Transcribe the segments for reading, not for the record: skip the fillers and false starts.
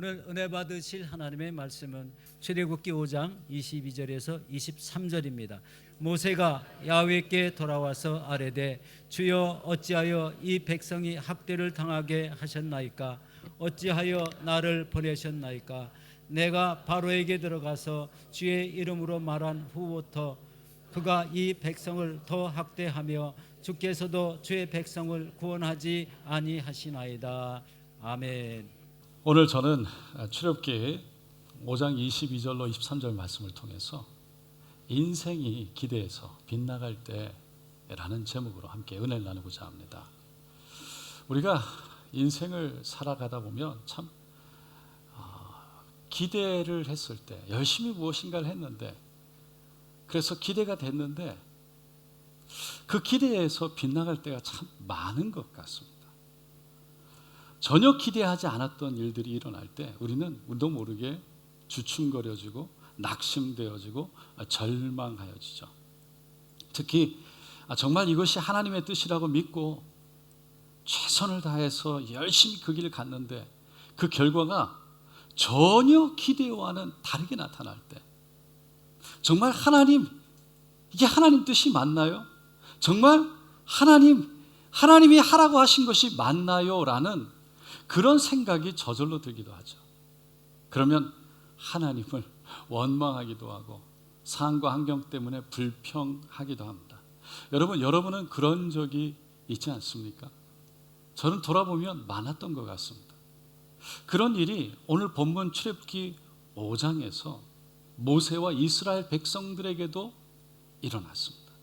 오늘 은혜 받으실 하나님의 말씀은 출애굽기 5장 22절에서 23절입니다. 모세가 야훼께 돌아와서 아뢰되 주여 어찌하여 이 백성이 학대를 당하게 하셨나이까? 어찌하여 나를 보내셨나이까? 내가 바로에게 들어가서 주의 이름으로 말한 후부터 그가 이 백성을 더 학대하며 주께서도 주의 백성을 구원하지 아니하시나이다. 아멘. 오늘 저는 출애굽기 5장 22절로 23절 말씀을 통해서 인생이 기대에서 빗나갈 때라는 제목으로 함께 은혜를 나누고자 합니다. 우리가 인생을 살아가다 보면 참 기대를 했을 때 열심히 무엇인가를 했는데, 그래서 기대가 됐는데 그 기대에서 빗나갈 때가 참 많은 것 같습니다. 전혀 기대하지 않았던 일들이 일어날 때 우리는 우리도 모르게 주춤거려지고 낙심되어지고 절망하여지죠. 특히 정말 이것이 하나님의 뜻이라고 믿고 최선을 다해서 열심히 그 길을 갔는데 그 결과가 전혀 기대와는 다르게 나타날 때, 정말 이게 하나님 뜻이 맞나요? 정말 하나님이 하라고 하신 것이 맞나요? 라는 그런 생각이 저절로 들기도 하죠. 그러면 하나님을 원망하기도 하고 상황과 환경 때문에 불평하기도 합니다. 여러분은 그런 적이 있지 않습니까? 저는 돌아보면 많았던 것 같습니다. 그런 일이 오늘 본문 출애굽기 5장에서 모세와 이스라엘 백성들에게도 일어났습니다.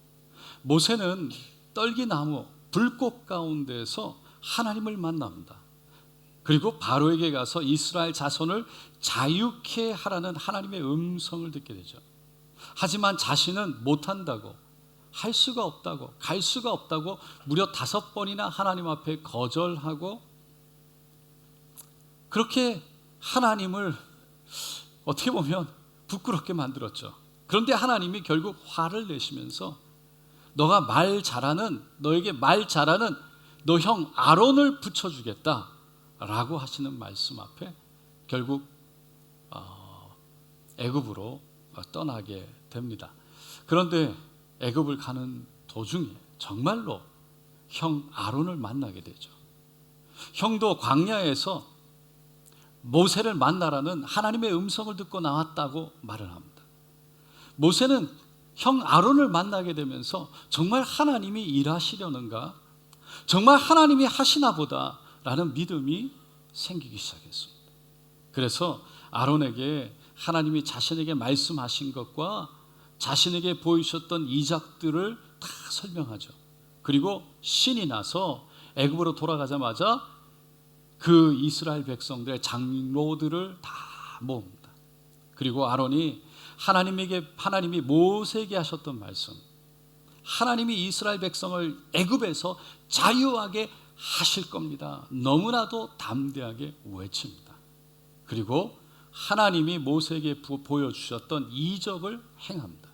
모세는 떨기나무 불꽃 가운데서 하나님을 만납니다. 그리고 바로에게 가서 이스라엘 자손을 자유케 하라는 하나님의 음성을 듣게 되죠. 하지만 자신은 못한다고, 할 수가 없다고, 갈 수가 없다고 무려 5번이나 하나님 앞에 거절하고, 그렇게 하나님을 어떻게 보면 부끄럽게 만들었죠. 그런데 하나님이 결국 화를 내시면서 너에게 말 잘하는 너 형 아론을 붙여주겠다 라고 하시는 말씀 앞에 결국 애굽으로 떠나게 됩니다. 그런데 애굽을 가는 도중에 정말로 형 아론을 만나게 되죠. 형도 광야에서 모세를 만나라는 하나님의 음성을 듣고 나왔다고 말을 합니다. 모세는 형 아론을 만나게 되면서 정말 하나님이 일하시려는가, 정말 하나님이 하시나 보다 라는 믿음이 생기기 시작했습니다. 그래서 아론에게 하나님이 자신에게 말씀하신 것과 자신에게 보이셨던 이적들을 다 설명하죠. 그리고 신이 나서 애굽으로 돌아가자마자 그 이스라엘 백성들의 장로들을 다 모읍니다. 그리고 아론이 하나님이 모세에게 하셨던 말씀, 하나님이 이스라엘 백성을 애굽에서 자유하게 하실 겁니다. 너무나도 담대하게 외칩니다. 그리고 하나님이 모세에게 보여주셨던 이적을 행합니다.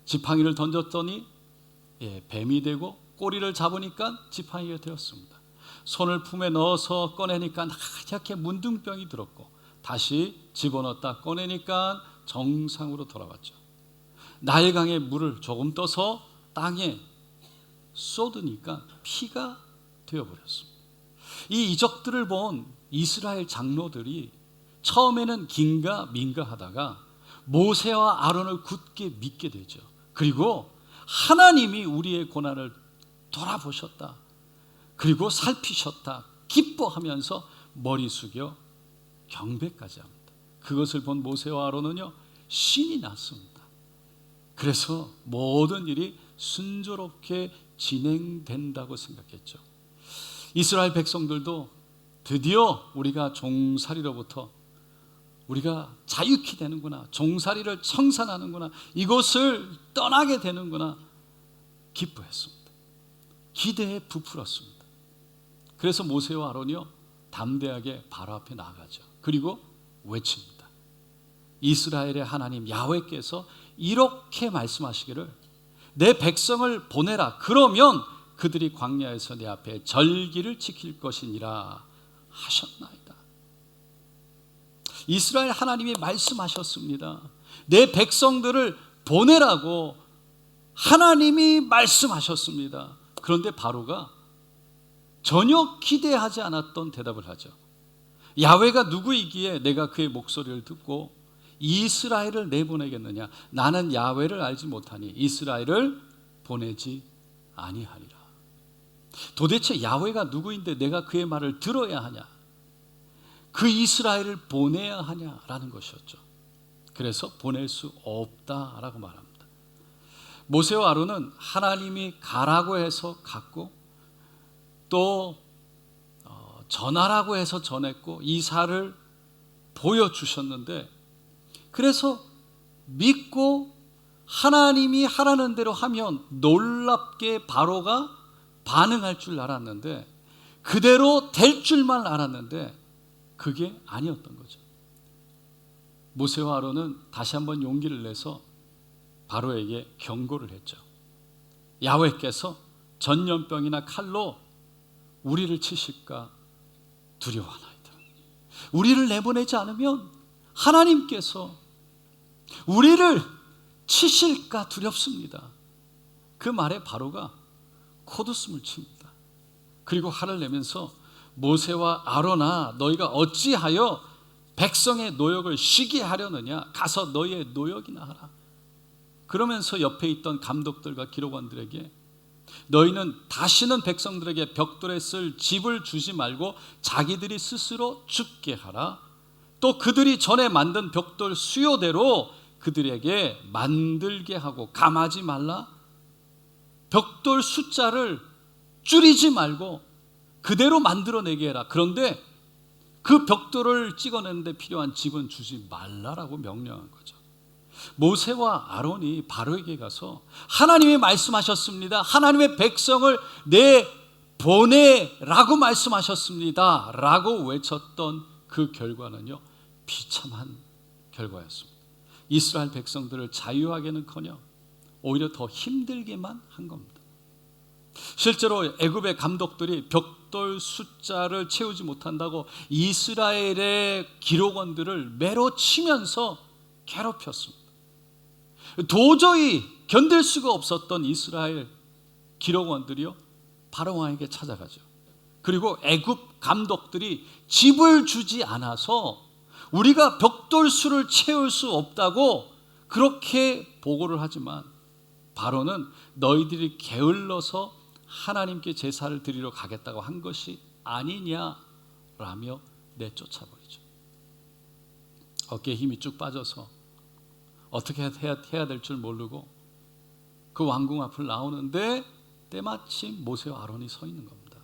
지팡이를 던졌더니 뱀이 되고, 꼬리를 잡으니까 지팡이가 되었습니다. 손을 품에 넣어서 꺼내니까 하얗게 문둥병이 들었고, 다시 집어넣었다 꺼내니까 정상으로 돌아왔죠. 나일강에 물을 조금 떠서 땅에 쏟으니까 피가 되어버렸습니다. 이 이적들을 본 이스라엘 장로들이 처음에는 긴가민가 하다가 모세와 아론을 굳게 믿게 되죠. 그리고 하나님이 우리의 고난을 돌아보셨다, 그리고 살피셨다 기뻐하면서 머리 숙여 경배까지 합니다. 그것을 본 모세와 아론은요 신이 났습니다. 그래서 모든 일이 순조롭게 진행된다고 생각했죠. 이스라엘 백성들도 드디어 우리가 종살이로부터 우리가 자유케 되는구나, 종살이를 청산하는구나, 이곳을 떠나게 되는구나 기뻐했습니다. 기대에 부풀었습니다. 그래서 모세와 아론이요 담대하게 바로 앞에 나가죠. 그리고 외칩니다. 이스라엘의 하나님 야훼께서 이렇게 말씀하시기를 내 백성을 보내라. 그러면 그들이 광야에서 내 앞에 절기를 지킬 것이니라 하셨나이다. 이스라엘 하나님이 말씀하셨습니다. 내 백성들을 보내라고 하나님이 말씀하셨습니다. 그런데 바로가 전혀 기대하지 않았던 대답을 하죠. 야훼가 누구이기에 내가 그의 목소리를 듣고 이스라엘을 내보내겠느냐? 나는 야훼를 알지 못하니 이스라엘을 보내지 아니하리라. 도대체 야훼가 누구인데 내가 그의 말을 들어야 하냐? 그 이스라엘을 보내야 하냐라는 것이었죠. 그래서 보낼 수 없다라고 말합니다. 모세와 아론은 하나님이 가라고 해서 갔고 또 전하라고 해서 전했고 이사를 보여주셨는데, 그래서 믿고 하나님이 하라는 대로 하면 놀랍게 바로가 반응할 줄 알았는데, 그대로 될 줄만 알았는데 그게 아니었던 거죠. 모세와 아론은 다시 한번 용기를 내서 바로에게 경고를 했죠. 야훼께서 전염병이나 칼로 우리를 치실까 두려워하나이다. 우리를 내보내지 않으면 하나님께서 우리를 치실까 두렵습니다. 그 말에 바로가 콧웃음을 칩니다. 그리고 화를 내면서 모세와 아론아, 너희가 어찌하여 백성의 노역을 쉬게 하려느냐? 가서 너희의 노역이나 하라. 그러면서 옆에 있던 감독들과 기록원들에게 너희는 다시는 백성들에게 벽돌에 쓸 집을 주지 말고 자기들이 스스로 죽게 하라. 또 그들이 전에 만든 벽돌 수요대로 그들에게 만들게 하고 감하지 말라. 벽돌 숫자를 줄이지 말고 그대로 만들어내게 해라. 그런데 그 벽돌을 찍어내는데 필요한 집은 주지 말라라고 명령한 거죠. 모세와 아론이 바로에게 가서 하나님이 말씀하셨습니다. 하나님의 백성을 내보내라고 말씀하셨습니다 라고 외쳤던 그 결과는요, 비참한 결과였습니다. 이스라엘 백성들을 자유하게는커녕 오히려 더 힘들게만 한 겁니다. 실제로 애굽의 감독들이 벽돌 숫자를 채우지 못한다고 이스라엘의 기록원들을 매로 치면서 괴롭혔습니다. 도저히 견딜 수가 없었던 이스라엘 기록원들이요, 바로 왕에게 찾아가죠. 그리고 애굽 감독들이 집을 주지 않아서 우리가 벽돌 수를 채울 수 없다고 그렇게 보고를 하지만 바로는 너희들이 게을러서 하나님께 제사를 드리러 가겠다고 한 것이 아니냐라며 내쫓아버리죠. 어깨에 힘이 쭉 빠져서 어떻게 해야 될 줄 모르고 그 왕궁 앞을 나오는데 때마침 모세와 아론이 서 있는 겁니다.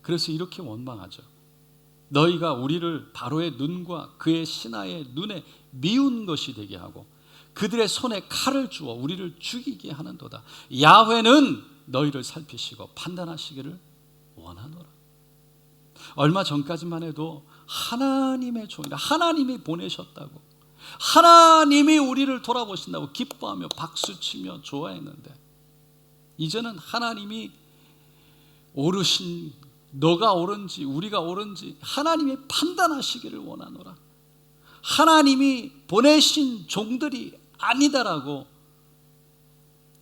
그래서 이렇게 원망하죠. 너희가 우리를 바로의 눈과 그의 신하의 눈에 미운 것이 되게 하고 그들의 손에 칼을 주어 우리를 죽이게 하는도다. 야훼는 너희를 살피시고 판단하시기를 원하노라. 얼마 전까지만 해도 하나님의 종이라, 하나님이 보내셨다고, 하나님이 우리를 돌아보신다고 기뻐하며 박수치며 좋아했는데, 이제는 하나님이 옳으신, 너가 옳은지 우리가 옳은지 하나님이 판단하시기를 원하노라. 하나님이 보내신 종들이 아니다라고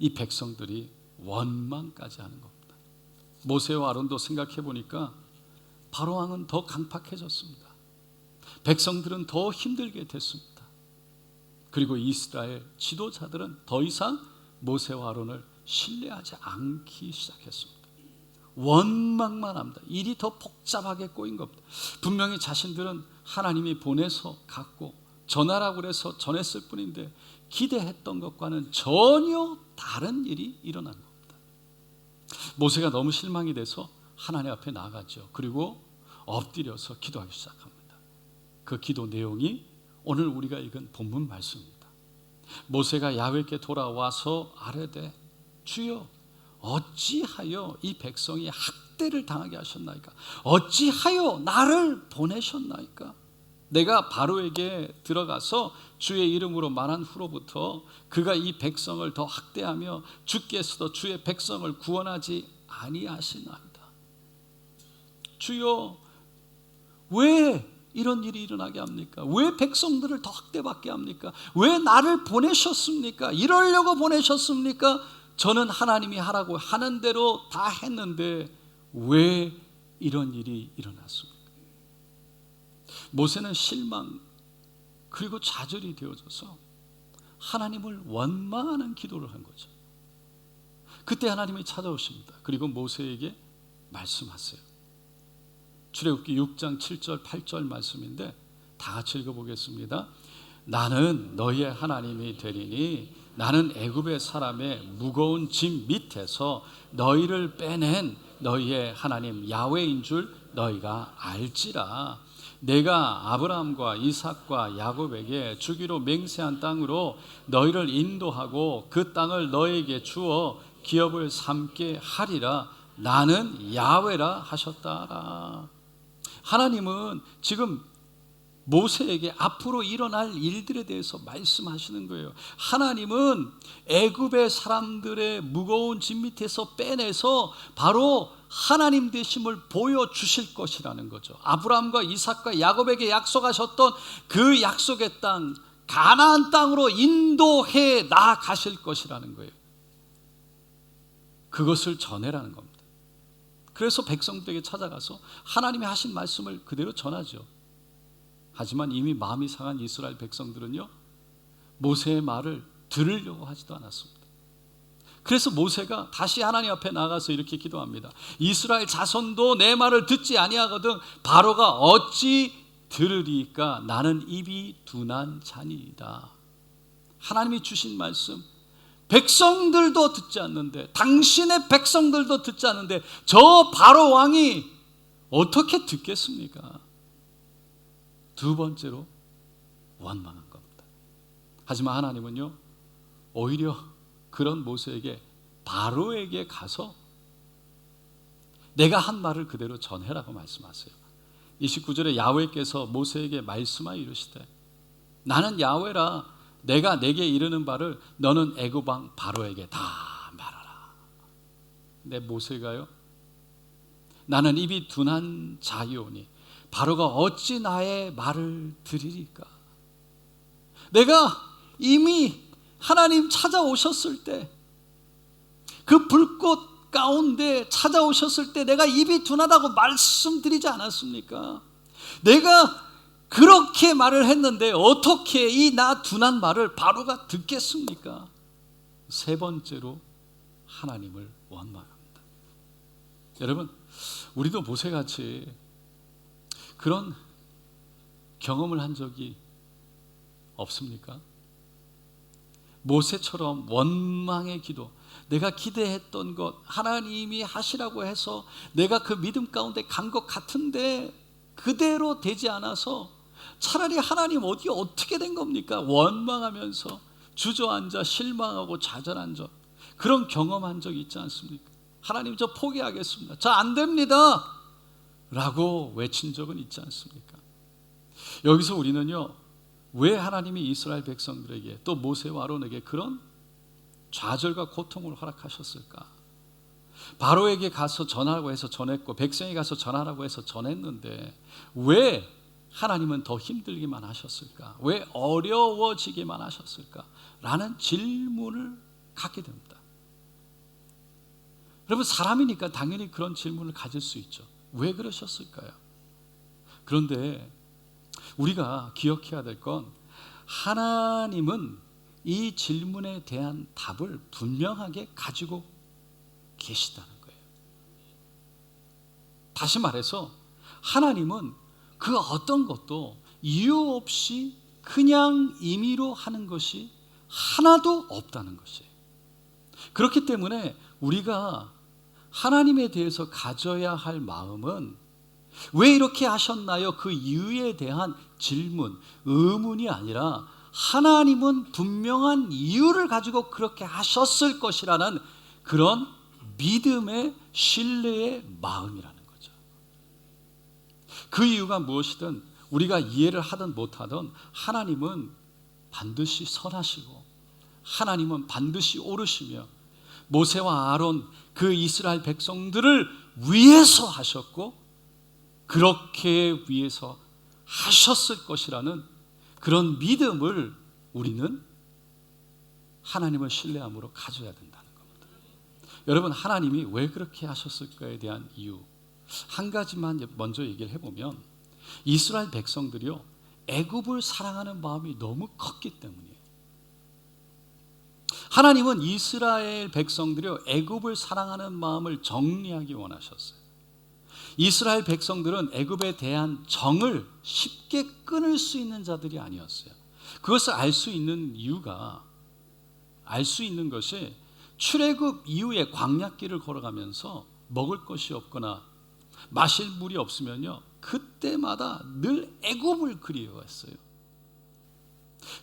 이 백성들이 원망까지 하는 겁니다. 모세와 아론도 생각해 보니까 바로 왕은 더 강팍해졌습니다. 백성들은 더 힘들게 됐습니다. 그리고 이스라엘 지도자들은 더 이상 모세와 아론을 신뢰하지 않기 시작했습니다. 원망만 합니다. 일이 더 복잡하게 꼬인 겁니다. 분명히 자신들은 하나님이 보내서 갔고 전하라고 그래서 전했을 뿐인데 기대했던 것과는 전혀 다른 일이 일어난 겁니다. 모세가 너무 실망이 돼서 하나님 앞에 나가죠. 그리고 엎드려서 기도하기 시작합니다. 그 기도 내용이 오늘 우리가 읽은 본문 말씀입니다. 모세가 야훼께 돌아와서 아뢰되 주여 어찌하여 이 백성이 학대를 당하게 하셨나이까? 어찌하여 나를 보내셨나이까? 내가 바로에게 들어가서 주의 이름으로 말한 후로부터 그가 이 백성을 더 학대하며 주께서도 주의 백성을 구원하지 아니하시나이다. 주여 왜 이런 일이 일어나게 합니까? 왜 백성들을 더 학대받게 합니까? 왜 나를 보내셨습니까? 이러려고 보내셨습니까? 저는 하나님이 하라고 하는 대로 다 했는데 왜 이런 일이 일어났습니까? 모세는 실망 그리고 좌절이 되어져서 하나님을 원망하는 기도를 한 거죠. 그때 하나님이 찾아오십니다. 그리고 모세에게 말씀하세요. 출애굽기 6장 7절 8절 말씀인데 다 같이 읽어보겠습니다. 나는 너희의 하나님이 되리니 나는 애굽의 사람의 무거운 짐 밑에서 너희를 빼낸 너희의 하나님 야훼인 줄 너희가 알지라. 내가 아브라함과 이삭과 야곱에게 주기로 맹세한 땅으로 너희를 인도하고 그 땅을 너희에게 주어 기업을 삼게 하리라. 나는 야훼라 하셨다라. 하나님은 지금 모세에게 앞으로 일어날 일들에 대해서 말씀하시는 거예요. 하나님은 애굽의 사람들의 무거운 짐 밑에서 빼내서 바로 하나님 되심을 보여주실 것이라는 거죠. 아브라함과 이삭과 야곱에게 약속하셨던 그 약속의 땅 가나안 땅으로 인도해 나가실 것이라는 거예요. 그것을 전해라는 겁니다. 그래서 백성들에게 찾아가서 하나님이 하신 말씀을 그대로 전하죠. 하지만 이미 마음이 상한 이스라엘 백성들은요, 모세의 말을 들으려고 하지도 않았습니다. 그래서 모세가 다시 하나님 앞에 나가서 이렇게 기도합니다. 이스라엘 자손도 내 말을 듣지 아니하거든 바로가 어찌 들으리까? 나는 입이 둔한 자니이다. 하나님이 주신 말씀, 백성들도 듣지 않는데, 당신의 백성들도 듣지 않는데 저 바로 왕이 어떻게 듣겠습니까? 두 번째로 원망한 겁니다. 하지만 하나님은요, 오히려 그런 모세에게 바로에게 가서 내가 한 말을 그대로 전해라고 말씀하세요. 29절에 야훼께서 모세에게 말씀하여 이르시되 나는 야훼라. 내가 내게 이르는 바를 너는 애굽 왕 바로에게 다 말하라. 근데 모세가요, 나는 입이 둔한 자이오니 바로가 어찌 나의 말을 들으리까? 내가 이미 하나님 찾아오셨을 때, 그 불꽃 가운데 찾아오셨을 때 내가 입이 둔하다고 말씀드리지 않았습니까? 내가 그렇게 말을 했는데 어떻게 이 나 둔한 말을 바로가 듣겠습니까? 세 번째로 하나님을 원망합니다. 여러분, 우리도 모세같이 그런 경험을 한 적이 없습니까? 모세처럼 원망의 기도, 내가 기대했던 것 하나님이 하시라고 해서 내가 그 믿음 가운데 간 것 같은데 그대로 되지 않아서 차라리 하나님 어떻게 된 겁니까? 원망하면서 주저앉아 실망하고 좌절한 적, 그런 경험한 적 있지 않습니까? 하나님 저 포기하겠습니다, 저 안 됩니다 라고 외친 적은 있지 않습니까? 여기서 우리는요, 왜 하나님이 이스라엘 백성들에게 또 모세와 아론에게 그런 좌절과 고통을 허락하셨을까? 바로에게 가서 전하라고 해서 전했고 백성이 가서 전하라고 해서 전했는데 왜 하나님은 더 힘들기만 하셨을까? 왜 어려워지기만 하셨을까? 라는 질문을 갖게 됩니다. 여러분, 사람이니까 당연히 그런 질문을 가질 수 있죠. 왜 그러셨을까요? 그런데 우리가 기억해야 될 건 하나님은 이 질문에 대한 답을 분명하게 가지고 계시다는 거예요. 다시 말해서 하나님은 그 어떤 것도 이유 없이 그냥 임의로 하는 것이 하나도 없다는 것이에요. 그렇기 때문에 우리가 하나님에 대해서 가져야 할 마음은 왜 이렇게 하셨나요? 그 이유에 대한 질문, 의문이 아니라 하나님은 분명한 이유를 가지고 그렇게 하셨을 것이라는 그런 믿음의 신뢰의 마음이라는 거죠. 그 이유가 무엇이든 우리가 이해를 하든 못하든 하나님은 반드시 선하시고 하나님은 반드시 옳으시며 모세와 아론 그 이스라엘 백성들을 위해서 하셨고 그렇게 위해서 하셨을 것이라는 그런 믿음을 우리는 하나님을 신뢰함으로 가져야 된다는 겁니다. 여러분, 하나님이 왜 그렇게 하셨을까에 대한 이유 한 가지만 먼저 얘기를 해보면, 이스라엘 백성들이요, 애굽을 사랑하는 마음이 너무 컸기 때문이에요. 하나님은 이스라엘 백성들이요, 애굽을 사랑하는 마음을 정리하기 원하셨어요. 이스라엘 백성들은 애굽에 대한 정을 쉽게 끊을 수 있는 자들이 아니었어요. 그것을 알 수 있는 이유가, 알 수 있는 것이 출애굽 이후에 광야길을 걸어가면서 먹을 것이 없거나 마실 물이 없으면요, 그때마다 늘 애굽을 그리워했어요.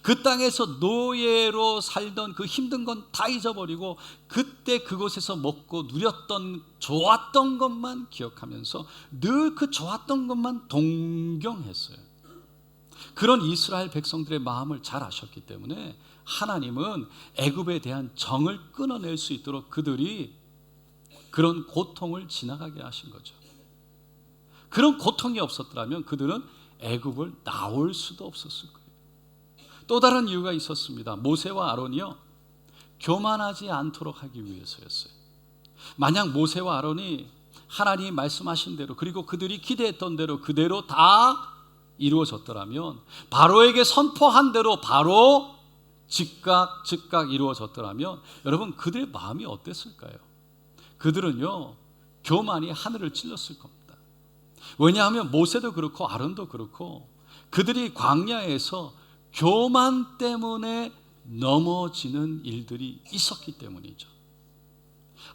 그 땅에서 노예로 살던 그 힘든 건 다 잊어버리고 그때 그곳에서 먹고 누렸던 좋았던 것만 기억하면서 늘 그 좋았던 것만 동경했어요. 그런 이스라엘 백성들의 마음을 잘 아셨기 때문에 하나님은 애굽에 대한 정을 끊어낼 수 있도록 그들이 그런 고통을 지나가게 하신 거죠. 그런 고통이 없었더라면 그들은 애굽을 나올 수도 없었을 거예요. 또 다른 이유가 있었습니다. 모세와 아론이요, 교만하지 않도록 하기 위해서였어요. 만약 모세와 아론이 하나님이 말씀하신 대로, 그리고 그들이 기대했던 대로 그대로 다 이루어졌더라면, 바로에게 선포한 대로 바로 즉각 이루어졌더라면, 여러분, 그들의 마음이 어땠을까요? 그들은요, 교만이 하늘을 찔렀을 겁니다. 왜냐하면 모세도 그렇고 아론도 그렇고 그들이 광야에서 교만 때문에 넘어지는 일들이 있었기 때문이죠.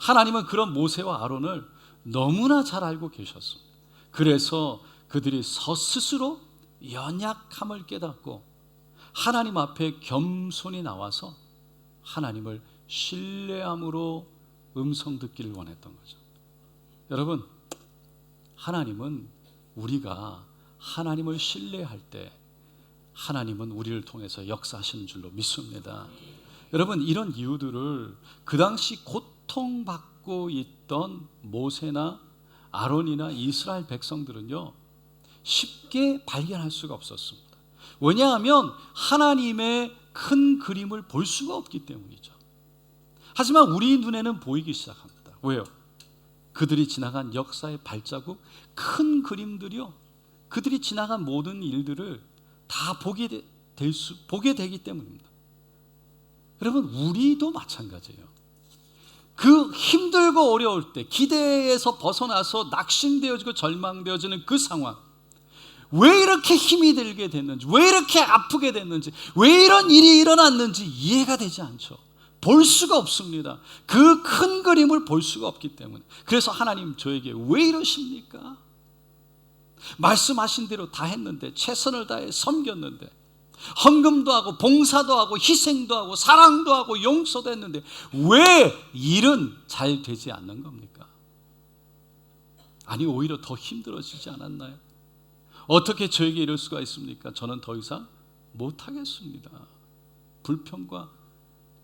하나님은 그런 모세와 아론을 너무나 잘 알고 계셨습니다. 그래서 그들이 스스로 연약함을 깨닫고 하나님 앞에 겸손히 나와서 하나님을 신뢰함으로 음성 듣기를 원했던 거죠. 여러분, 하나님은 우리가 하나님을 신뢰할 때 하나님은 우리를 통해서 역사하시는 줄로 믿습니다. 여러분, 이런 이유들을 그 당시 고통받고 있던 모세나 아론이나 이스라엘 백성들은요, 쉽게 발견할 수가 없었습니다. 왜냐하면 하나님의 큰 그림을 볼 수가 없기 때문이죠. 하지만 우리 눈에는 보이기 시작합니다. 왜요? 그들이 지나간 역사의 발자국, 큰 그림들이요, 그들이 지나간 모든 일들을 다 보게 되기 때문입니다. 여러분, 우리도 마찬가지예요. 그 힘들고 어려울 때, 기대에서 벗어나서 낙심되어지고 절망되어지는 그 상황, 왜 이렇게 힘이 들게 됐는지, 왜 이렇게 아프게 됐는지, 왜 이런 일이 일어났는지 이해가 되지 않죠. 볼 수가 없습니다. 그 큰 그림을 볼 수가 없기 때문에. 그래서 하나님, 저에게 왜 이러십니까? 말씀하신 대로 다 했는데, 최선을 다해 섬겼는데, 헌금도 하고 봉사도 하고 희생도 하고 사랑도 하고 용서도 했는데 왜 일은 잘 되지 않는 겁니까? 아니, 오히려 더 힘들어지지 않았나요? 어떻게 저에게 이럴 수가 있습니까? 저는 더 이상 못하겠습니다. 불평과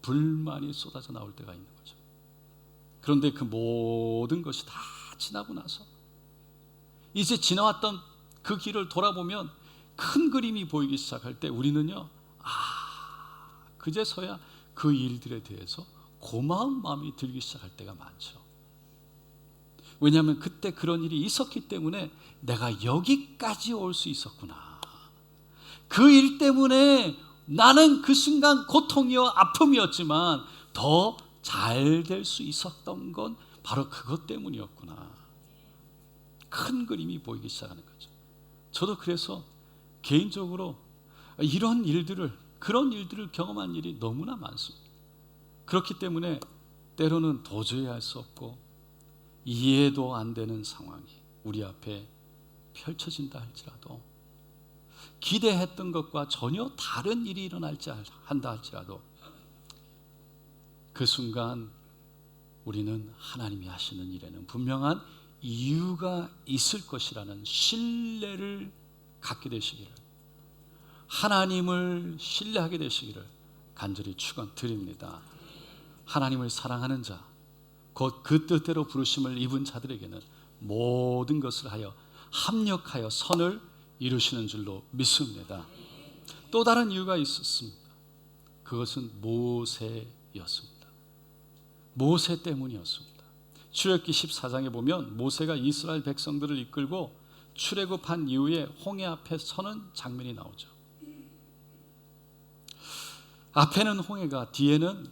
불만이 쏟아져 나올 때가 있는 거죠. 그런데 그 모든 것이 다 지나고 나서 이제 지나왔던 그 길을 돌아보면 큰 그림이 보이기 시작할 때 우리는요, 그제서야 그 일들에 대해서 고마운 마음이 들기 시작할 때가 많죠. 왜냐하면 그때 그런 일이 있었기 때문에 내가 여기까지 올 수 있었구나. 그 일 때문에 나는 그 순간 고통이요 아픔이었지만 더 잘 될 수 있었던 건 바로 그것 때문이었구나. 큰 그림이 보이기 시작하는 거죠. 저도 그래서 개인적으로 그런 일들을 경험한 일이 너무나 많습니다. 그렇기 때문에 때로는 도저히 할 수 없고 이해도 안 되는 상황이 우리 앞에 펼쳐진다 할지라도, 기대했던 것과 전혀 다른 일이 한다 할지라도 그 순간 우리는 하나님이 하시는 일에는 분명한 이유가 있을 것이라는 신뢰를 갖게 되시기를, 하나님을 신뢰하게 되시기를 간절히 축원드립니다. 하나님을 사랑하는 자, 곧 그 뜻대로 부르심을 입은 자들에게는 모든 것을 하여 합력하여 선을 이루시는 줄로 믿습니다. 또 다른 이유가 있었습니다. 그것은 모세였습니다. 모세 때문이었습니다. 출애굽기 14장에 보면 모세가 이스라엘 백성들을 이끌고 출애굽한 이후에 홍해 앞에 서는 장면이 나오죠. 앞에는 홍해가, 뒤에는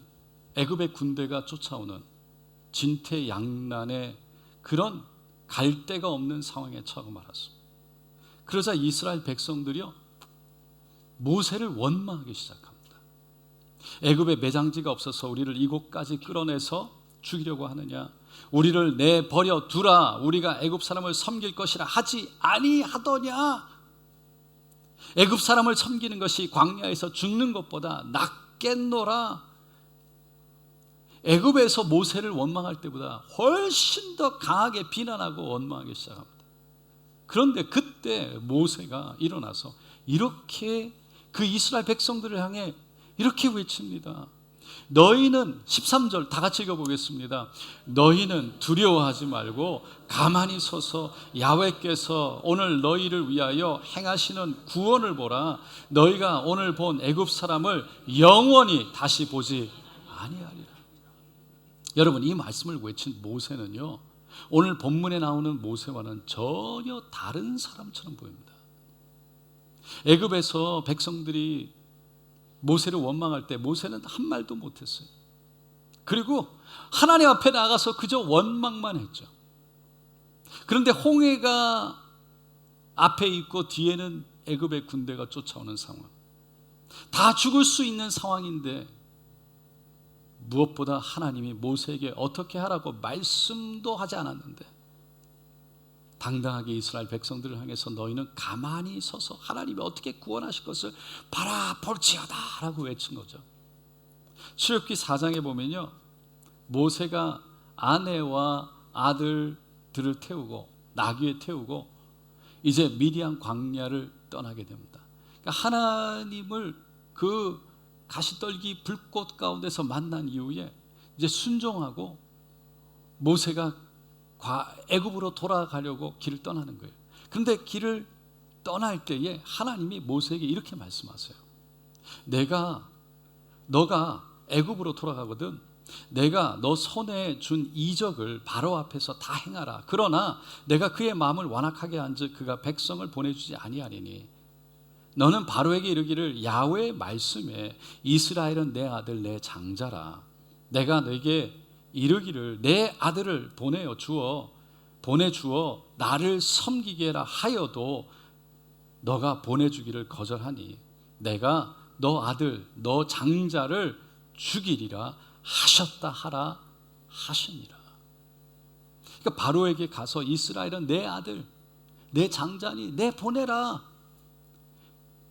애굽의 군대가 쫓아오는 진퇴양난의 그런 갈 데가 없는 상황에 처하고 말았습니다. 그러자 이스라엘 백성들이요, 모세를 원망하기 시작합니다. 애굽에 매장지가 없어서 우리를 이곳까지 끌어내서 죽이려고 하느냐? 우리를 내버려 두라. 우리가 애굽 사람을 섬길 것이라 하지 아니하더냐? 애굽 사람을 섬기는 것이 광야에서 죽는 것보다 낫겠노라. 애굽에서 모세를 원망할 때보다 훨씬 더 강하게 비난하고 원망하기 시작합니다. 그런데 그때 모세가 일어나서 이렇게 그 이스라엘 백성들을 향해 이렇게 외칩니다. 너희는 13절 다 같이 읽어보겠습니다. 너희는 두려워하지 말고 가만히 서서 야훼께서 오늘 너희를 위하여 행하시는 구원을 보라. 너희가 오늘 본 애굽 사람을 영원히 다시 보지 아니하리라. 여러분, 이 말씀을 외친 모세는요, 오늘 본문에 나오는 모세와는 전혀 다른 사람처럼 보입니다. 애굽에서 백성들이 모세를 원망할 때 모세는 한 말도 못했어요. 그리고 하나님 앞에 나가서 그저 원망만 했죠. 그런데 홍해가 앞에 있고 뒤에는 애굽의 군대가 쫓아오는 상황, 다 죽을 수 있는 상황인데 무엇보다 하나님이 모세에게 어떻게 하라고 말씀도 하지 않았는데 당당하게 이스라엘 백성들을 향해서 너희는 가만히 서서 하나님이 어떻게 구원하실 것을 바라볼지어다 라고 외친 거죠. 출애굽기 4장에 보면요, 모세가 아내와 아들들을 태우고 나귀에 태우고 이제 미디안 광야를 떠나게 됩니다. 그러니까 하나님을 그 가시떨기 불꽃 가운데서 만난 이후에 이제 순종하고 모세가 애굽으로 돌아가려고 길을 떠나는 거예요. 그런데 길을 떠날 때에 하나님이 모세에게 이렇게 말씀하세요. 너가 애굽으로 돌아가거든 내가 너 손에 준 이적을 바로 앞에서 다 행하라. 그러나 내가 그의 마음을 완악하게 한즉 그가 백성을 보내주지 아니하리니 너는 바로에게 이르기를 야훼의 말씀에 이스라엘은 내 아들 내 장자라. 내가 너에게 이르기를 내 아들을 보내주어 나를 섬기게 해라 하여도 너가 보내주기를 거절하니 내가 너 아들 너 장자를 죽이리라 하셨다 하라 하시니라. 그러니까 바로에게 가서 이스라엘은 내 아들 내 장자니 내 보내라.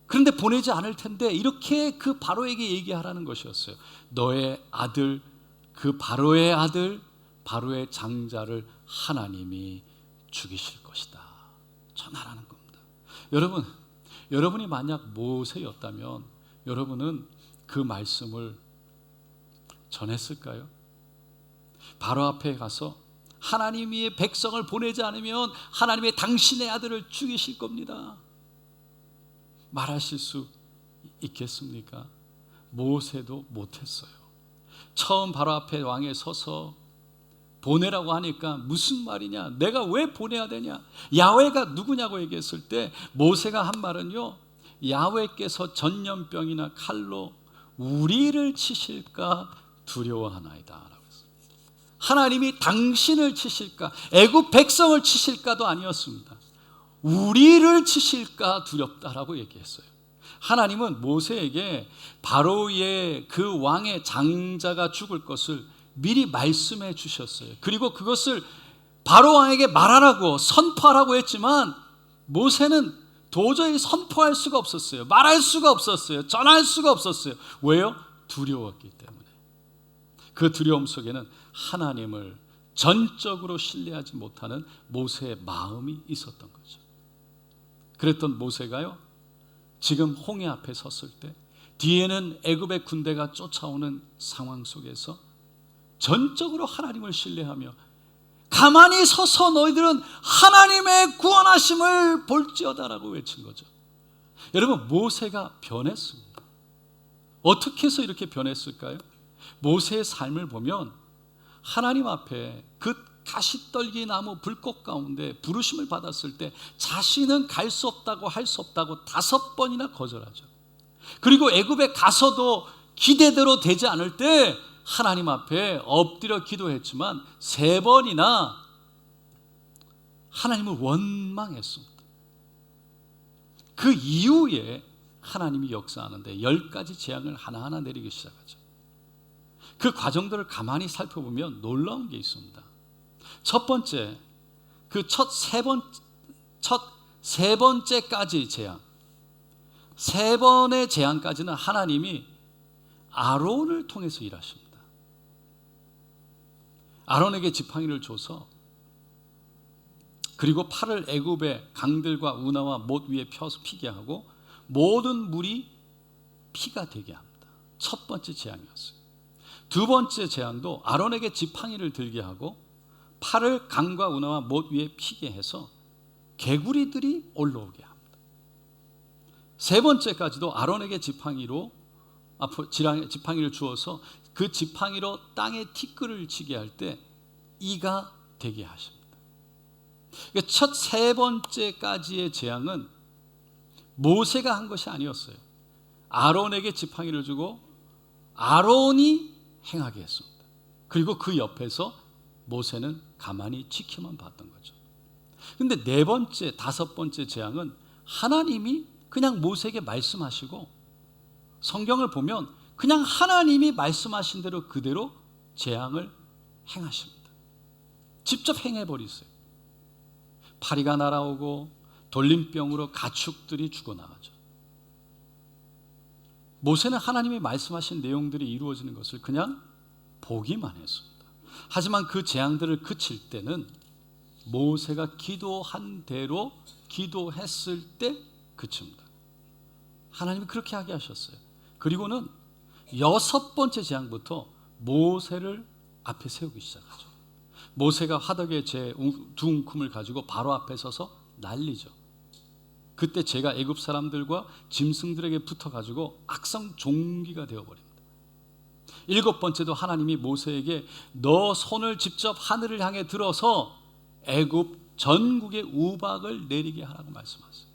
그런데 보내지 않을 텐데 이렇게 그 바로에게 얘기하라는 것이었어요. 너의 아들, 그 바로의 아들, 바로의 장자를 하나님이 죽이실 것이다. 전하라는 겁니다. 여러분이 만약 모세였다면 여러분은 그 말씀을 전했을까요? 바로 앞에 가서 하나님이 백성을 보내지 않으면 하나님의 당신의 아들을 죽이실 겁니다. 말하실 수 있겠습니까? 모세도 못했어요. 처음 바로 앞에 왕에 서서 보내라고 하니까 무슨 말이냐, 내가 왜 보내야 되냐, 야훼가 누구냐고 얘기했을 때 모세가 한 말은요, 야훼께서 전염병이나 칼로 우리를 치실까 두려워하나이다 라고 했어요. 하나님이 당신을 치실까, 애굽 백성을 치실까도 아니었습니다. 우리를 치실까 두렵다라고 얘기했어요. 하나님은 모세에게 바로의 그 왕의 장자가 죽을 것을 미리 말씀해 주셨어요. 그리고 그것을 바로 왕에게 말하라고 선포하라고 했지만 모세는 도저히 선포할 수가 없었어요. 말할 수가 없었어요. 전할 수가 없었어요. 왜요? 두려웠기 때문에. 그 두려움 속에는 하나님을 전적으로 신뢰하지 못하는 모세의 마음이 있었던 거죠. 그랬던 모세가요, 지금 홍해 앞에 섰을 때 뒤에는 애굽의 군대가 쫓아오는 상황 속에서 전적으로 하나님을 신뢰하며 가만히 서서 너희들은 하나님의 구원하심을 볼지어다라고 외친 거죠. 여러분, 모세가 변했습니다. 어떻게 해서 이렇게 변했을까요? 모세의 삶을 보면 하나님 앞에 그 가시떨기 나무 불꽃 가운데 부르심을 받았을 때 자신은 갈 수 없다고 할 수 없다고 5번이나 거절하죠. 그리고 애굽에 가서도 기대대로 되지 않을 때 하나님 앞에 엎드려 기도했지만 3번이나 하나님을 원망했습니다. 그 이후에 하나님이 역사하는데 10가지 재앙을 하나하나 내리기 시작하죠. 그 과정들을 가만히 살펴보면 놀라운 게 있습니다. 첫 번째, 그 첫 세 번째까지 재앙, 3번의 재앙까지는 하나님이 아론을 통해서 일하십니다. 아론에게 지팡이를 줘서, 그리고 팔을 애굽의 강들과 운하와 못 위에 펴서 피게 하고 모든 물이 피가 되게 합니다. 첫 번째 재앙이었어요. 두 번째 재앙도 아론에게 지팡이를 들게 하고 팔을 강과 운하와 못 위에 피게 해서 개구리들이 올라오게 합니다. 세 번째까지도 아론에게 지팡이를 주어서 그 지팡이로 땅에 티끌을 치게 할 때 이가 되게 하십니다. 첫 3번째까지의 재앙은 모세가 한 것이 아니었어요. 아론에게 지팡이를 주고 아론이 행하게 했습니다. 그리고 그 옆에서 모세는 가만히 지켜만 봤던 거죠. 근데 4번째, 5번째 재앙은 하나님이 그냥 모세에게 말씀하시고, 성경을 보면 그냥 하나님이 말씀하신 대로 그대로 재앙을 행하십니다. 직접 행해버리세요. 파리가 날아오고 돌림병으로 가축들이 죽어나가죠. 모세는 하나님이 말씀하신 내용들이 이루어지는 것을 그냥 보기만 했습니다. 하지만 그 재앙들을 그칠 때는 모세가 기도한 대로 기도했을 때 그칩니다. 하나님이 그렇게 하게 하셨어요. 그리고는 6번째 재앙부터 모세를 앞에 세우기 시작하죠. 모세가 화덕에 두 움큼을 가지고 바로 앞에 서서 난리죠. 그때 제가 애굽 사람들과 짐승들에게 붙어가지고 악성 종기가 되어버립니다. 7번째도 하나님이 모세에게 너 손을 직접 하늘을 향해 들어서 애굽 전국에 우박을 내리게 하라고 말씀하세요.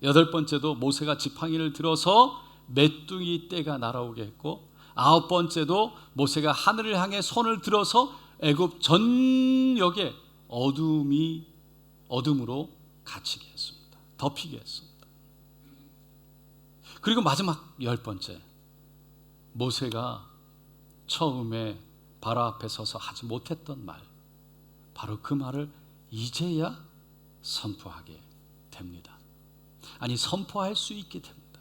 8번째도 모세가 지팡이를 들어서 메뚜기 떼가 날아오게 했고, 9번째도 모세가 하늘을 향해 손을 들어서 애굽 전역에 어둠으로 갇히게 했습니다. 덮이게 했습니다. 그리고 마지막 10번째, 모세가 처음에 바로 앞에 서서 하지 못했던 말, 바로 그 말을 이제야 선포하게 됩니다. 아니, 선포할 수 있게 됩니다.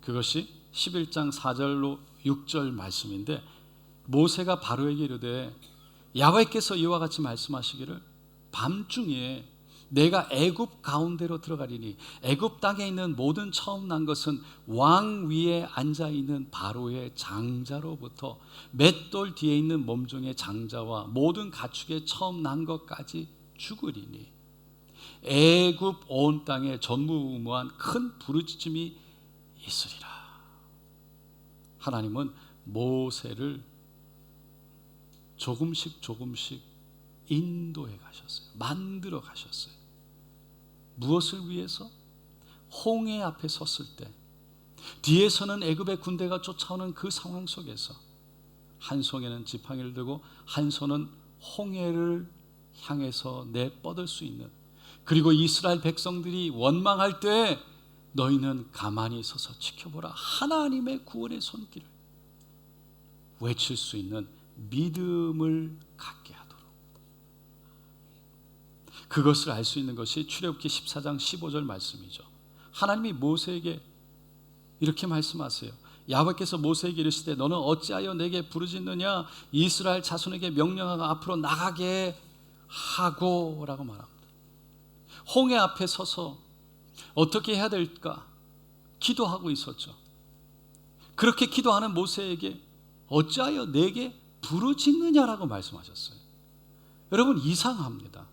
그것이 11장 4절로 6절 말씀인데, 모세가 바로에게 이르되 야훼께서 이와 같이 말씀하시기를 밤중에 내가 애굽 가운데로 들어가리니 애굽 땅에 있는 모든 처음 난 것은 왕 위에 앉아 있는 바로의 장자로부터 맷돌 뒤에 있는 몸종의 장자와 모든 가축의 처음 난 것까지 죽으리니 애굽 온 땅에 전무후무한 큰 부르짖음이 있으리라. 하나님은 모세를 조금씩 인도해 가셨어요. 만들어 가셨어요. 무엇을 위해서? 홍해 앞에 섰을 때, 뒤에서는 애굽의 군대가 쫓아오는 그 상황 속에서 한 손에는 지팡이를 들고 한 손은 홍해를 향해서 내뻗을 수 있는, 그리고 이스라엘 백성들이 원망할 때 너희는 가만히 서서 지켜보라, 하나님의 구원의 손길을 외칠 수 있는 믿음을 갖게 하도록, 그것을 알 수 있는 것이 출애굽기 14장 15절 말씀이죠. 하나님이 모세에게 이렇게 말씀하세요. 야훼께서 모세에게 이르시되 너는 어찌하여 내게 부르짖느냐, 이스라엘 자손에게 명령하고 앞으로 나가게 하고 라고 말합니다. 홍해 앞에 서서 어떻게 해야 될까 기도하고 있었죠. 그렇게 기도하는 모세에게 어찌하여 내게 부르짖느냐라고 말씀하셨어요. 여러분 이상합니다.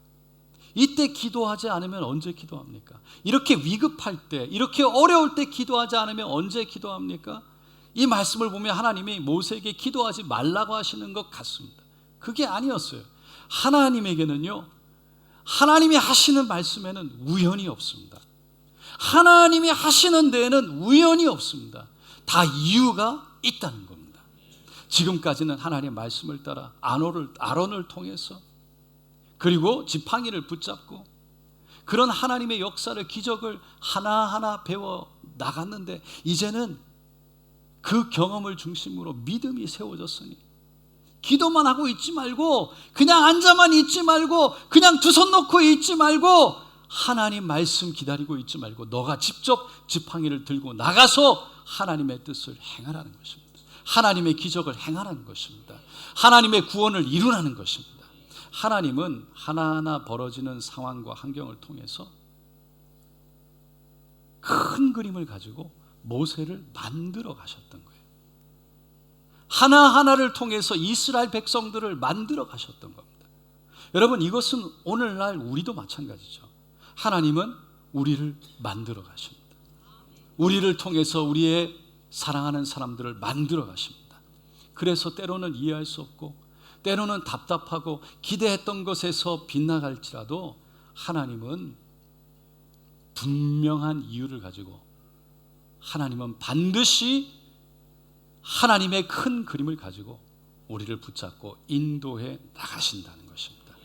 이때 기도하지 않으면 언제 기도합니까? 이렇게 위급할 때, 이렇게 어려울 때 기도하지 않으면 언제 기도합니까? 이 말씀을 보면 하나님이 모세에게 기도하지 말라고 하시는 것 같습니다. 그게 아니었어요. 하나님에게는요, 하나님이 하시는 말씀에는 우연이 없습니다. 하나님이 하시는 데에는 우연이 없습니다. 다 이유가 있다는 겁니다. 지금까지는 하나님의 말씀을 따라 아론을 통해서, 그리고 지팡이를 붙잡고 그런 하나님의 역사를, 기적을 하나하나 배워 나갔는데, 이제는 그 경험을 중심으로 믿음이 세워졌으니 기도만 하고 있지 말고, 그냥 앉아만 있지 말고, 그냥 두 손 놓고 있지 말고, 하나님 말씀 기다리고 있지 말고 너가 직접 지팡이를 들고 나가서 하나님의 뜻을 행하라는 것입니다. 하나님의 기적을 행하라는 것입니다. 하나님의 구원을 이루라는 것입니다. 하나님은 하나하나 벌어지는 상황과 환경을 통해서 큰 그림을 가지고 모세를 만들어 가셨던 거예요. 하나하나를 통해서 이스라엘 백성들을 만들어 가셨던 겁니다. 여러분, 이것은 오늘날 우리도 마찬가지죠. 하나님은 우리를 만들어 가십니다. 우리를 통해서 우리의 사랑하는 사람들을 만들어 가십니다. 그래서 때로는 이해할 수 없고, 때로는 답답하고, 기대했던 것에서 빗나갈지라도 하나님은 분명한 이유를 가지고, 하나님은 반드시 하나님의 큰 그림을 가지고 우리를 붙잡고 인도해 나가신다는 것입니다.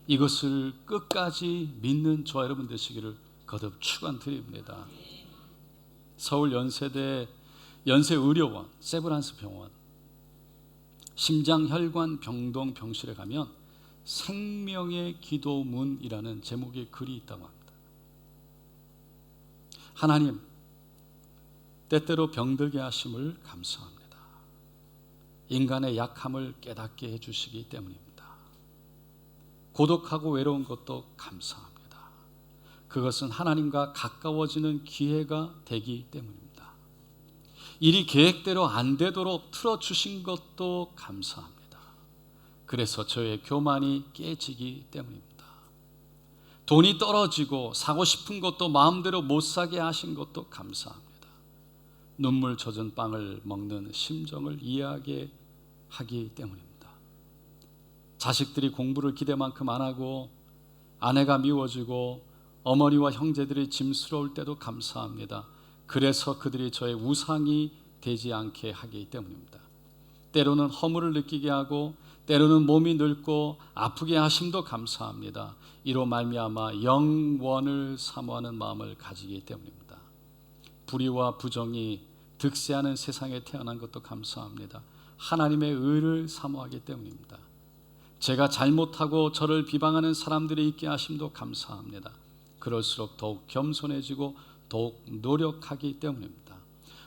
이것을 끝까지 믿는 저와 여러분 되시기를 거듭 축원드립니다. 서울 연세대 연세의료원 세브란스 병원 심장혈관 병동 병실에 가면 생명의 기도문이라는 제목의 글이 있다고 합니다. 하나님, 때때로 병들게 하심을 감사합니다. 인간의 약함을 깨닫게 해주시기 때문입니다. 고독하고 외로운 것도 감사합니다. 그것은 하나님과 가까워지는 기회가 되기 때문입니다. 일이 계획대로 안 되도록 틀어주신 것도 감사합니다. 그래서 저의 교만이 깨지기 때문입니다. 돈이 떨어지고 사고 싶은 것도 마음대로 못 사게 하신 것도 감사합니다. 눈물 젖은 빵을 먹는 심정을 이해하게 하기 때문입니다. 자식들이 공부를 기대만큼 안 하고 아내가 미워지고 어머니와 형제들이 짐스러울 때도 감사합니다. 그래서 그들이 저의 우상이 되지 않게 하기 때문입니다. 때로는 허물을 느끼게 하고 때로는 몸이 늙고 아프게 하심도 감사합니다. 이로 말미암아 영원을 사모하는 마음을 가지기 때문입니다. 불의와 부정이 득세하는 세상에 태어난 것도 감사합니다. 하나님의 의를 사모하기 때문입니다. 제가 잘못하고 저를 비방하는 사람들이 있게 하심도 감사합니다. 그럴수록 더욱 겸손해지고 더욱 노력하기 때문입니다.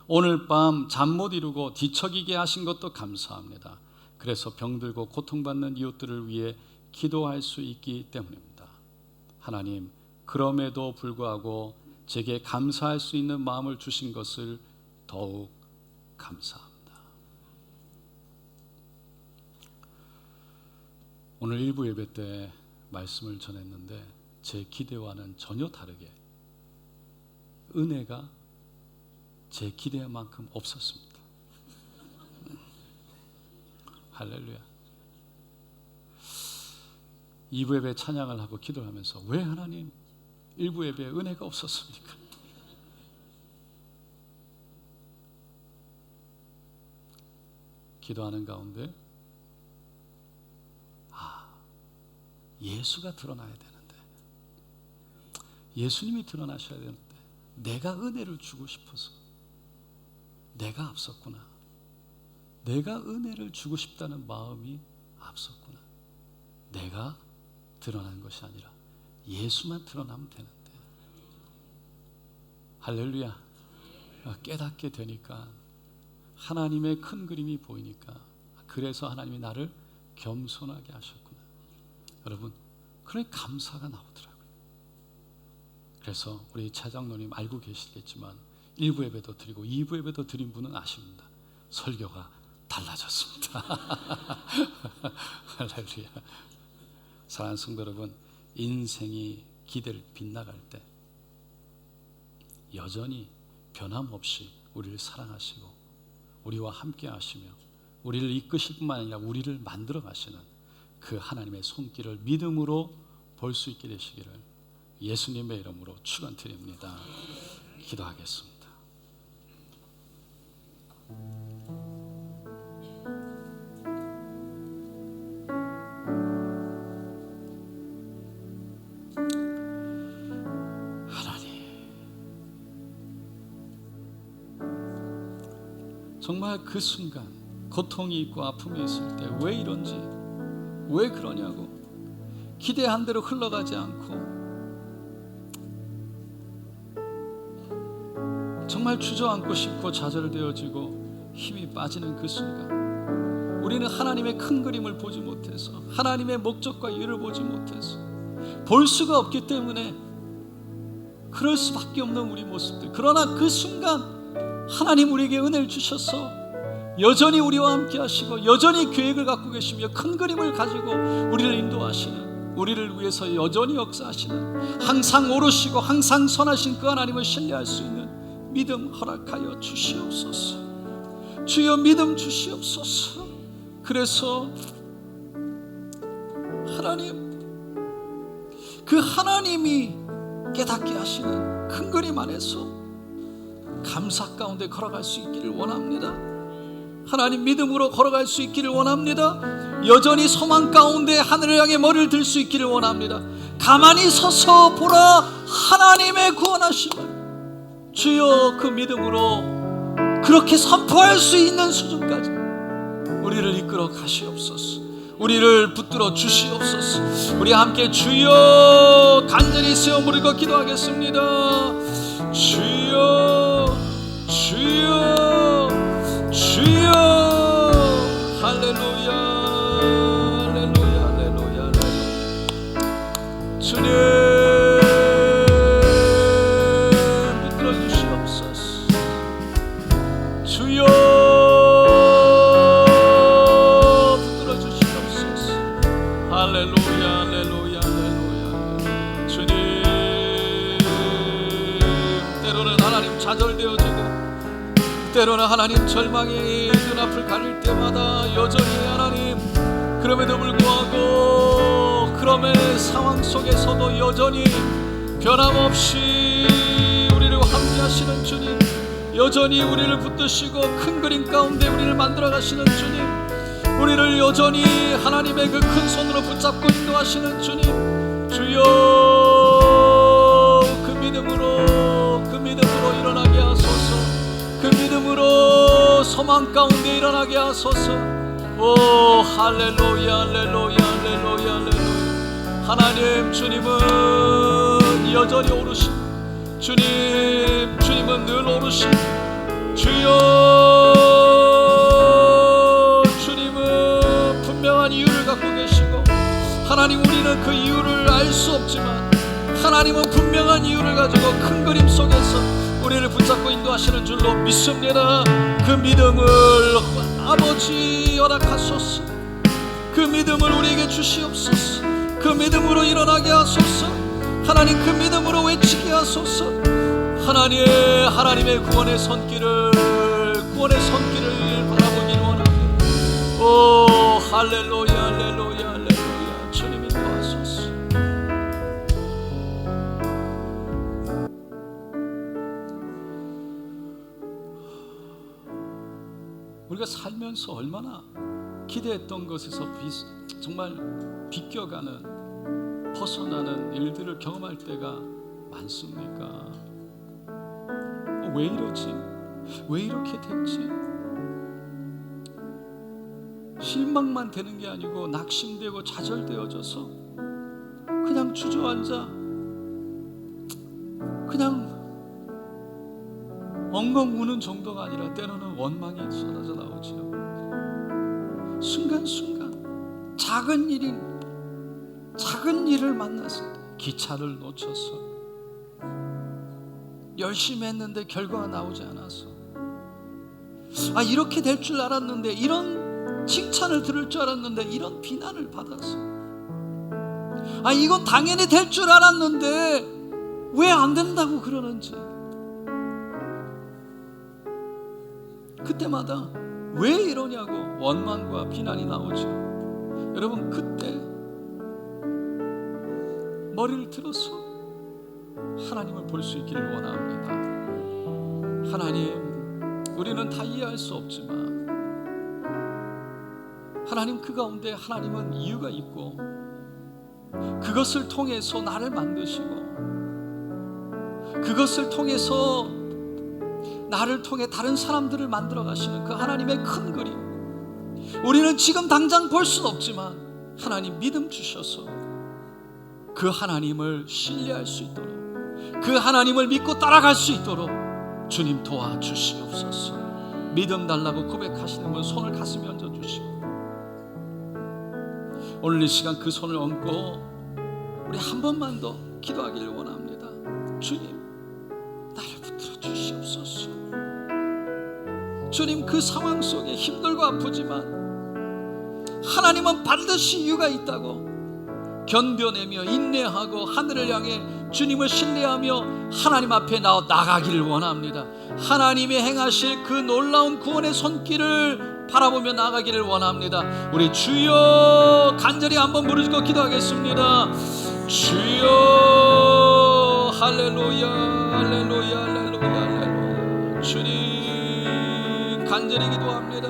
오늘 밤 잠 못 이루고 뒤척이게 하신 것도 감사합니다. 그래서 병들고 고통받는 이웃들을 위해 기도할 수 있기 때문입니다. 하나님, 그럼에도 불구하고 제게 감사할 수 있는 마음을 주신 것을 더욱 감사합니다. 오늘 일부 예배 때 말씀을 전했는데 제 기대와는 전혀 다르게 은혜가 제 기대만큼 없었습니다. 할렐루야. 2부 예배 찬양을 하고 기도를 하면서 왜 하나님 1부 예배에 은혜가 없었습니까? 기도하는 가운데 예수가 드러나야 되는데, 예수님이 드러나셔야 되는데 내가 은혜를 주고 싶어서 내가 앞섰구나. 내가 은혜를 주고 싶다는 마음이 앞섰구나. 내가 드러나는 것이 아니라 예수만 드러나면 되는데. 할렐루야. 깨닫게 되니까 하나님의 큰 그림이 보이니까, 그래서 하나님이 나를 겸손하게 하셨구나. 여러분, 그런 감사가 나오더라고요. 그래서 우리 차장로님 알고 계시겠지만 1부 예배도 드리고 2부 예배도 드린 분은 아십니다. 설교가 달라졌습니다. 할렐루야. 사랑하는 성도 여러분, 인생이 기대를 빗나갈 때 여전히 변함없이 우리를 사랑하시고 우리와 함께 하시며 우리를 이끄실 뿐만 아니라 우리를 만들어 가시는 그 하나님의 손길을 믿음으로 볼 수 있게 되시기를 예수님의 이름으로 축원드립니다. 기도하겠습니다. 정말 그 순간 고통이 있고 아픔이 있을 때 왜 이런지, 왜 그러냐고 기대한 대로 흘러가지 않고 정말 주저앉고 싶고 좌절되어지고 힘이 빠지는 그 순간 우리는 하나님의 큰 그림을 보지 못해서, 하나님의 목적과 이유를 보지 못해서, 볼 수가 없기 때문에 그럴 수밖에 없는 우리 모습들. 그러나 그 순간 하나님 우리에게 은혜를 주셔서 여전히 우리와 함께 하시고 여전히 계획을 갖고 계시며 큰 그림을 가지고 우리를 인도하시는, 우리를 위해서 여전히 역사하시는, 항상 오르시고 항상 선하신 그 하나님을 신뢰할 수 있는 믿음 허락하여 주시옵소서. 주여 믿음 주시옵소서. 그래서 하나님, 그 하나님이 깨닫게 하시는 큰 그림 안에서 감사 가운데 걸어갈 수 있기를 원합니다. 하나님 믿음으로 걸어갈 수 있기를 원합니다. 여전히 소망 가운데 하늘을 향해 머리를 들 수 있기를 원합니다. 가만히 서서 보라 하나님의 구원하심을 주여 그 믿음으로 그렇게 선포할 수 있는 수준까지 우리를 이끌어 가시옵소서. 우리를 붙들어 주시옵소서. 우리 함께 주여 간절히 세워 무르고 기도하겠습니다. 주여 주여 주여. 할렐루야 할렐루야 할렐루야 할렐루야. 주님 붙들어 주시옵소서. 주여 붙들어 주시옵소서. 할렐루야 할렐루야 할렐루야. 주님 때로는 하나님 좌절되어지고 때로는 하나님 절망이 눈앞을 가릴 때마다 여전히 하나님 그럼에도 불구하고 그럼의 상황 속에서도 여전히 변함없이 우리를 함께 하시는 주님, 여전히 우리를 붙드시고 큰 그림 가운데 우리를 만들어 가시는 주님, 우리를 여전히 하나님의 그 큰 손으로 붙잡고 인도하시는 주님, 주여 그 믿음으로 일어나게 하소서. 그 믿음으로 소망 가운데 일어나게 하소서. 오 할렐루야 할렐루야 할렐루야 할렐루야. 하나님 주님은 여전히 오르신 주님, 주님은 늘 오르신 주여. 주님은 분명한 이유를 갖고 계시고 하나님 우리는 그 이유를 알 수 없지만 하나님은 분명한 이유를 가지고 큰 그림 속에서 우리를 붙잡고 인도하시는 줄로 믿습니다. 그 믿음을 아버지 허락하소서. 그 믿음을 우리에게 주시옵소서. 그 믿음으로 일어나게 하소서. 하나님 그 믿음으로 외치게 하소서. 하나님의 구원의 손길을 바라보길 원합니다. 오 할렐루야 할렐루야 할렐루야. 주님 인도하소서. 우리가 살면서 얼마나 기대했던 것에서 정말 비껴가는, 벗어나는 일들을 경험할 때가 많습니까? 왜 이러지? 왜 이렇게 됐지? 실망만 되는 게 아니고 낙심되고 좌절되어져서 그냥 주저앉아 그냥 엉엉 우는 정도가 아니라 때로는 원망이 쏟아져 나오죠. 순간순간 작은 일을 만났을 때 기차를 놓쳐서 열심히 했는데 결과가 나오지 않아서 이렇게 될 줄 알았는데, 이런 칭찬을 들을 줄 알았는데 이런 비난을 받아서 이건 당연히 될 줄 알았는데 왜 안 된다고 그러는지, 그때마다 왜 이러냐고 원망과 비난이 나오죠. 여러분, 그때 머리를 들어서 하나님을 볼 수 있기를 원합니다. 하나님, 우리는 다 이해할 수 없지만 하나님, 그 가운데 하나님은 이유가 있고 그것을 통해서 나를 만드시고 그것을 통해서 나를 통해 다른 사람들을 만들어 가시는 그 하나님의 큰 그림, 우리는 지금 당장 볼 수는 없지만 하나님 믿음 주셔서 그 하나님을 신뢰할 수 있도록, 그 하나님을 믿고 따라갈 수 있도록 주님 도와주시옵소서. 믿음 달라고 고백하시는 분 손을 가슴에 얹어주시고, 오늘 이 시간 그 손을 얹고 우리 한 번만 더 기도하기를 원합니다. 주님, 나를 붙들어 주시옵소서. 주님, 그 상황 속에 힘들고 아프지만 하나님은 반드시 이유가 있다고 견뎌내며 인내하고 하늘을 향해 주님을 신뢰하며 하나님 앞에 나가기를 원합니다. 하나님이 행하실 그 놀라운 구원의 손길을 바라보며 나가기를 원합니다. 우리 주여 간절히 한번 부르짖고 기도하겠습니다. 주여, 할렐루야, 할렐루야, 할렐루야, 할렐루야. 주님, 간절히 기도합니다.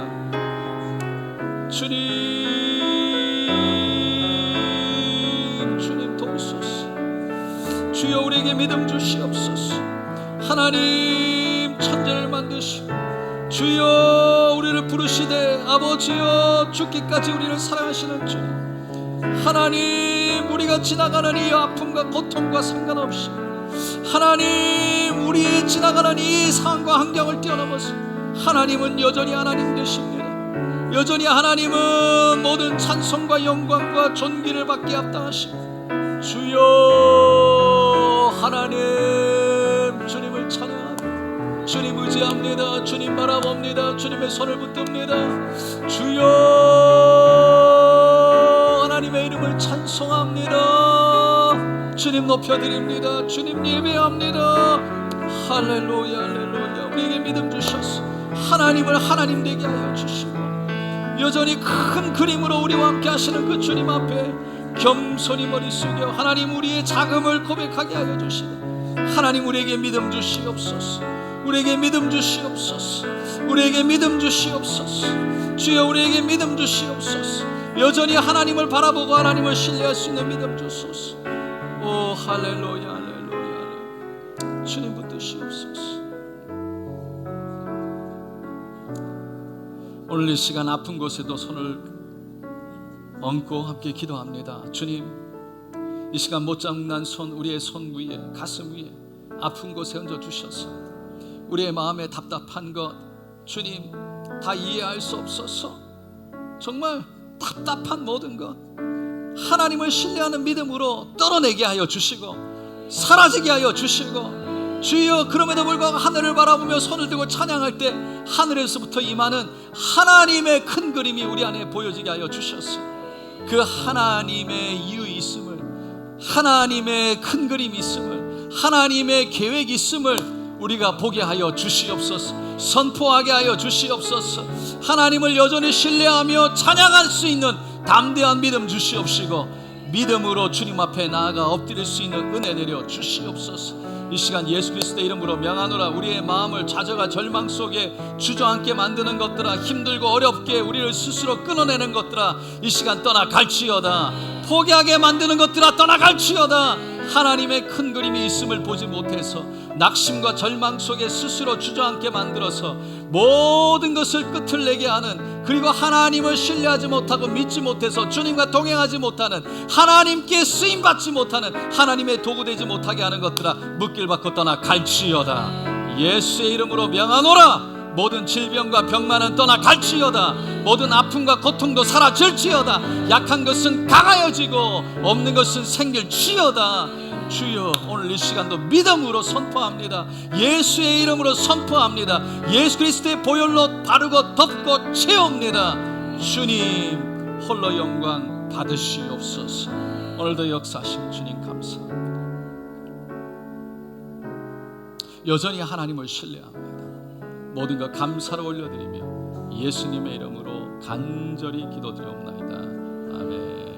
주님 도우소서. 주여, 우리에게 믿음 주시옵소서. 하나님, 천재를 만드시고 주여, 우리를 부르시되 아버지여 죽기까지 우리를 사랑하시는 주님, 하나님, 우리가 지나가는 이 아픔과 고통과 상관없이 하나님, 우리 지나가는 이 상황과 환경을 뛰어넘어서 하나님은 여전히 하나님 되십니다. 여전히 하나님은 모든 찬송과 영광과 존귀를 받게 합당하시고, 주여 하나님, 주님을 찬양합니다. 주님 의지합니다. 주님 바라봅니다. 주님의 손을 붙듭니다. 주여, 하나님의 이름을 찬송합니다. 주님 높여드립니다. 주님 예배합니다. 할렐루야, 할렐루야. 우리에게 믿음 주셔서 하나님을 하나님 되게 하여 주시고, 여전히 큰 그림으로 우리와 함께 하시는 그 주님 앞에 겸손히 머리 숙여 하나님, 우리의 자금을 고백하게 하여 주시고, 하나님, 우리에게 믿음 주시옵소서. 우리에게 믿음 주시옵소서. 우리에게 믿음 주시옵소서. 주여, 우리에게 믿음 주시옵소서. 여전히 하나님을 바라보고 하나님을 신뢰할 수 있는 믿음 주소서. 오, 할렐루야, 할렐루야, 할렐루야. 주님 붙드시옵소서. 오늘 이 시간 아픈 곳에도 손을 얹고 함께 기도합니다. 주님, 이 시간 못장난 손, 우리의 손 위에, 가슴 위에 아픈 곳에 얹어주셔서 우리의 마음에 답답한 것, 주님, 다 이해할 수 없어서 정말 답답한 모든 것 하나님을 신뢰하는 믿음으로 떨어내게 하여 주시고 사라지게 하여 주시고, 주여, 그럼에도 불구하고 하늘을 바라보며 손을 들고 찬양할 때 하늘에서부터 임하는 하나님의 큰 그림이 우리 안에 보여지게 하여 주셨어. 그 하나님의 이유 있음을, 하나님의 큰 그림이 있음을, 하나님의 계획이 있음을 우리가 보게 하여 주시옵소서. 선포하게 하여 주시옵소서. 하나님을 여전히 신뢰하며 찬양할 수 있는 담대한 믿음 주시옵시고, 믿음으로 주님 앞에 나아가 엎드릴 수 있는 은혜 내려 주시옵소서. 이 시간 예수 그리스도의 이름으로 명하노라. 우리의 마음을 좌절과 절망 속에 주저앉게 만드는 것들아, 힘들고 어렵게 우리를 스스로 끊어내는 것들아, 이 시간 떠나갈지어다. 포기하게 만드는 것들아, 떠나갈지어다. 하나님의 큰 그림이 있음을 보지 못해서 낙심과 절망 속에 스스로 주저앉게 만들어서 모든 것을 끝을 내게 하는, 그리고 하나님을 신뢰하지 못하고 믿지 못해서 주님과 동행하지 못하는, 하나님께 쓰임받지 못하는, 하나님의 도구 되지 못하게 하는 것들아, 묻길 받고 떠나갈지어다. 예수의 이름으로 명하노라. 모든 질병과 병만은 떠나갈지어다. 모든 아픔과 고통도 사라질지어다. 약한 것은 강하여지고 없는 것은 생길지어다. 주여, 오늘 이 시간도 믿음으로 선포합니다. 예수의 이름으로 선포합니다. 예수 그리스도의 보혈로 바르고 덮고 채웁니다. 주님 홀로 영광 받으시옵소서. 오늘도 역사하신 주님 감사합니다. 여전히 하나님을 신뢰합니다. 모든 것 감사로 올려드리며 예수님의 이름으로 간절히 기도드리옵나이다. 아멘.